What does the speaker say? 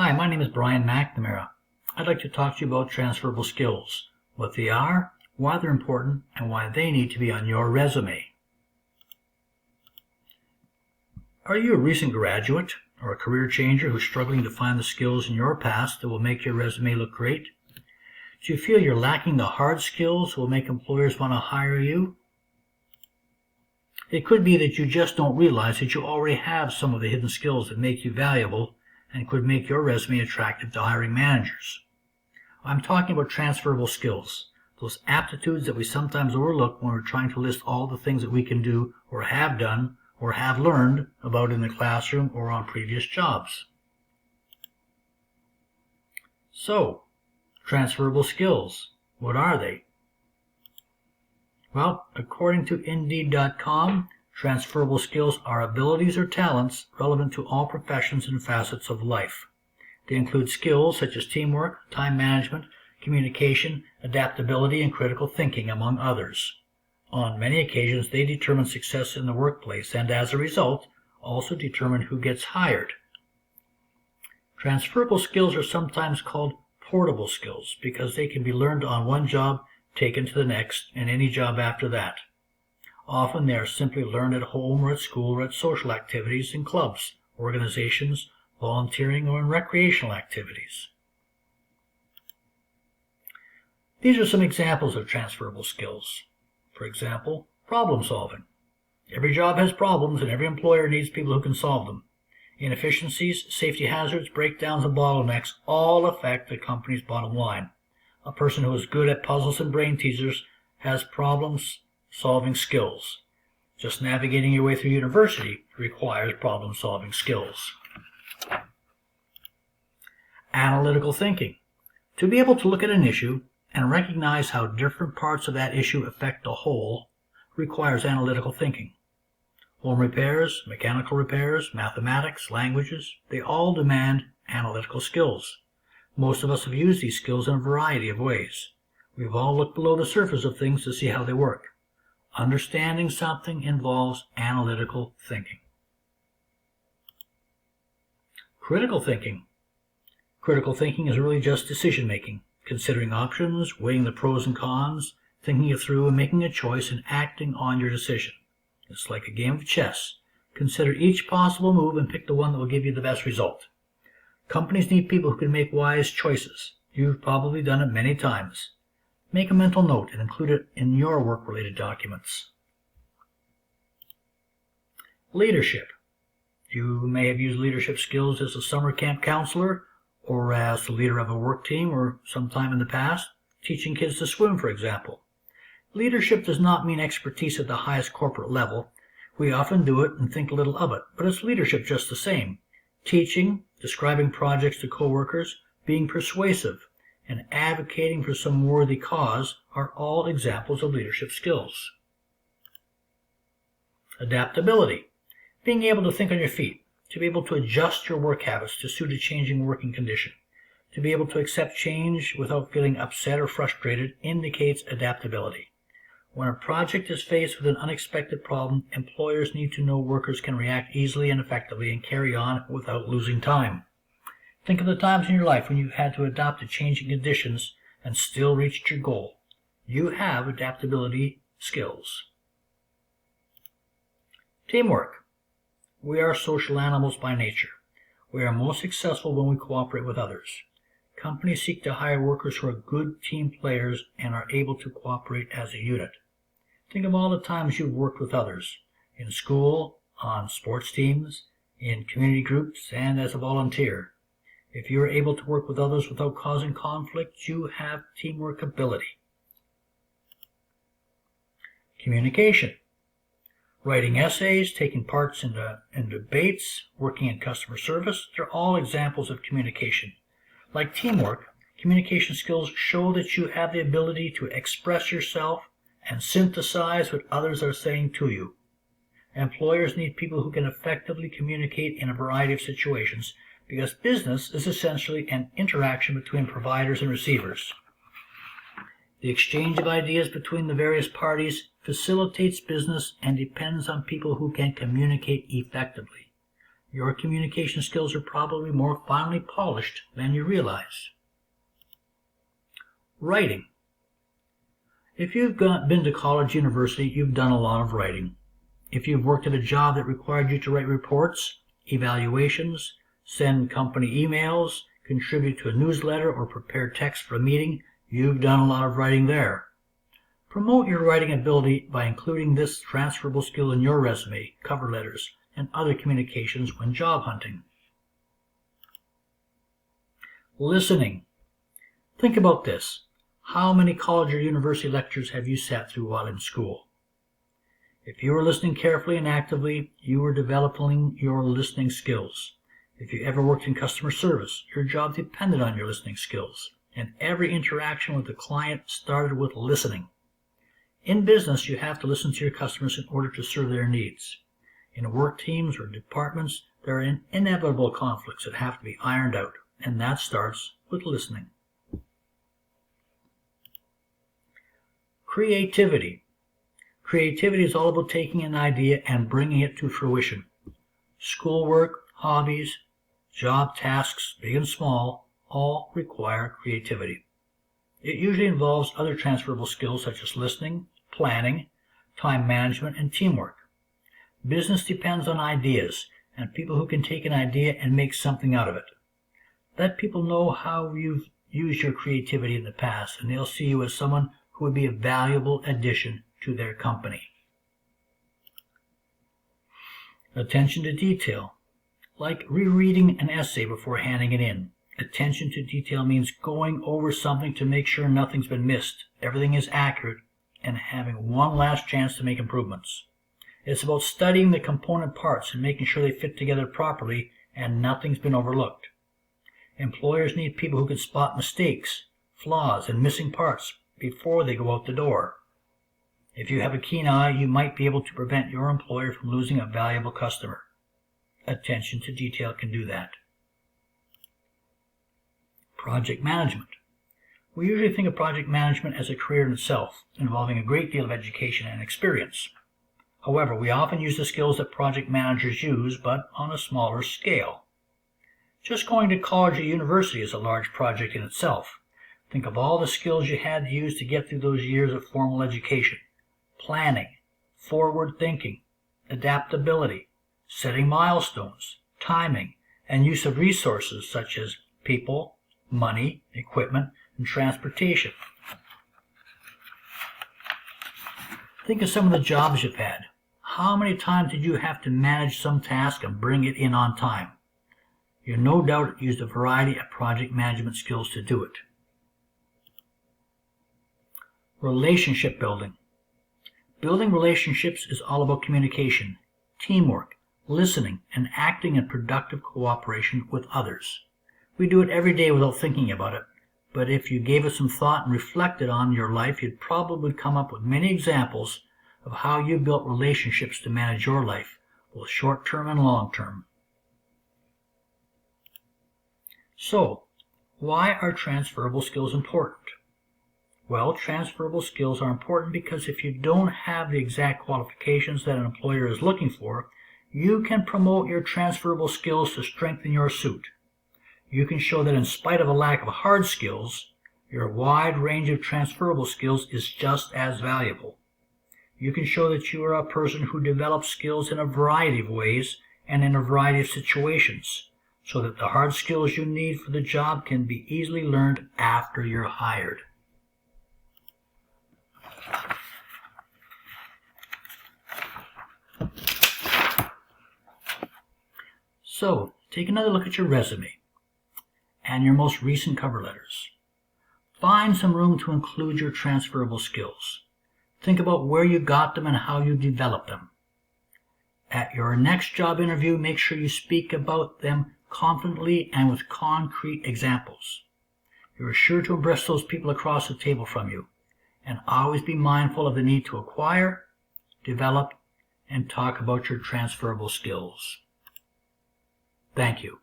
Hi, my name is Brian McNamara. I'd like to talk to you about transferable skills, what they are, why they're important, and why they need to be on your resume. Are you a recent graduate or a career changer who's struggling to find the skills in your past that will make your resume look great? Do you feel you're lacking the hard skills that will make employers want to hire you? It could be that you just don't realize that you already have some of the hidden skills that make you valuable and could make your resume attractive to hiring managers. I'm talking about transferable skills, those aptitudes that we sometimes overlook when we're trying to list all the things that we can do or have done or have learned about in the classroom or on previous jobs. So, transferable skills, what are they? Well, according to Indeed.com, transferable skills are abilities or talents relevant to all professions and facets of life. They include skills such as teamwork, time management, communication, adaptability, and critical thinking, among others. On many occasions, they determine success in the workplace and, as a result, also determine who gets hired. Transferable skills are sometimes called portable skills because they can be learned on one job, taken to the next, and any job after that. Often they are simply learned at home or at school or at social activities in clubs, organizations, volunteering, or in recreational activities. These are some examples of transferable skills. For example, problem solving. Every job has problems and every employer needs people who can solve them. Inefficiencies, safety hazards, breakdowns, and bottlenecks all affect the company's bottom line. A person who is good at puzzles and brain teasers has problem-solving skills. Just navigating your way through university requires problem-solving skills. Analytical thinking. To be able to look at an issue and recognize how different parts of that issue affect the whole requires analytical thinking. Home repairs, mechanical repairs, mathematics, languages, they all demand analytical skills. Most of us have used these skills in a variety of ways. We've all looked below the surface of things to see how they work. Understanding something involves analytical thinking. Critical thinking. Critical thinking is really just decision-making, considering options, weighing the pros and cons, thinking it through and making a choice and acting on your decision. It's like a game of chess. Consider each possible move and pick the one that will give you the best result. Companies need people who can make wise choices. You've probably done it many times. Make a mental note and include it in your work-related documents. Leadership. You may have used leadership skills as a summer camp counselor or as the leader of a work team or sometime in the past, teaching kids to swim, for example. Leadership does not mean expertise at the highest corporate level. We often do it and think little of it, but it's leadership just the same. Teaching, describing projects to coworkers, being persuasive, and advocating for some worthy cause are all examples of leadership skills. Adaptability. Being able to think on your feet, to be able to adjust your work habits to suit a changing working condition, to be able to accept change without feeling upset or frustrated indicates adaptability. When a project is faced with an unexpected problem, employers need to know workers can react easily and effectively and carry on without losing time. Think of the times in your life when you've had to adapt to changing conditions and still reached your goal. You have adaptability skills. Teamwork. We are social animals by nature. We are most successful when we cooperate with others. Companies seek to hire workers who are good team players and are able to cooperate as a unit. Think of all the times you've worked with others, in school, on sports teams, in community groups, and as a volunteer. If you are able to work with others without causing conflict, you have teamwork ability. Communication. Writing essays, taking parts in debates, working in customer service, they're all examples of communication. Like teamwork, communication skills show that you have the ability to express yourself and synthesize what others are saying to you. Employers need people who can effectively communicate in a variety of situations because business is essentially an interaction between providers and receivers. The exchange of ideas between the various parties facilitates business and depends on people who can communicate effectively. your communication skills are probably more finely polished than you realize. Writing. If you've been to college, university, you've done a lot of writing. If you've worked at a job that required you to write reports, evaluations, send company emails, contribute to a newsletter, or prepare text for a meeting, you've done a lot of writing there. Promote your writing ability by including this transferable skill in your resume, cover letters, and other communications when job hunting. Listening. Think about this. How many college or university lectures have you sat through while in school? If you were listening carefully and actively, you were developing your listening skills. If you ever worked in customer service, your job depended on your listening skills, and every interaction with the client started with listening. In business, you have to listen to your customers in order to serve their needs. In work teams or departments, there are inevitable conflicts that have to be ironed out, and that starts with listening. Creativity. Creativity is all about taking an idea and bringing it to fruition. Schoolwork, hobbies, job tasks, big and small, all require creativity. It usually involves other transferable skills such as listening, planning, time management, and teamwork. Business depends on ideas and people who can take an idea and make something out of it. Let people know how you've used your creativity in the past, and they'll see you as someone who would be a valuable addition to their company. Attention to detail. Like rereading an essay before handing it in. Attention to detail means going over something to make sure nothing's been missed, everything is accurate, and having one last chance to make improvements. It's about studying the component parts and making sure they fit together properly and nothing's been overlooked. Employers need people who can spot mistakes, flaws, and missing parts before they go out the door. If you have a keen eye, you might be able to prevent your employer from losing a valuable customer. Attention to detail can do that. Project management. We usually think of project management as a career in itself, involving a great deal of education and experience. However, we often use the skills that project managers use, but on a smaller scale. Just going to college or university is a large project in itself. Think of all the skills you had to use to get through those years of formal education. Planning, forward thinking, adaptability, setting milestones, timing, and use of resources such as people, money, equipment, and transportation. Think of some of the jobs you've had. How many times did you have to manage some task and bring it in on time? You no doubt used a variety of project management skills to do it. Relationship building. Building relationships is all about communication, teamwork, listening, and acting in productive cooperation with others. We do it every day without thinking about it, but if you gave it some thought and reflected on your life, you'd probably come up with many examples of how you built relationships to manage your life, both short-term and long-term. So, why are transferable skills important? Well, transferable skills are important because if you don't have the exact qualifications that an employer is looking for, you can promote your transferable skills to strengthen your suit. You can show that in spite of a lack of hard skills, your wide range of transferable skills is just as valuable. You can show that you are a person who develops skills in a variety of ways and in a variety of situations, so that the hard skills you need for the job can be easily learned after you're hired. So, take another look at your resume and your most recent cover letters. Find some room to include your transferable skills. Think about where you got them and how you developed them. At your next job interview, make sure you speak about them confidently and with concrete examples. You are sure to impress those people across the table from you, and always be mindful of the need to acquire, develop, and talk about your transferable skills. Thank you.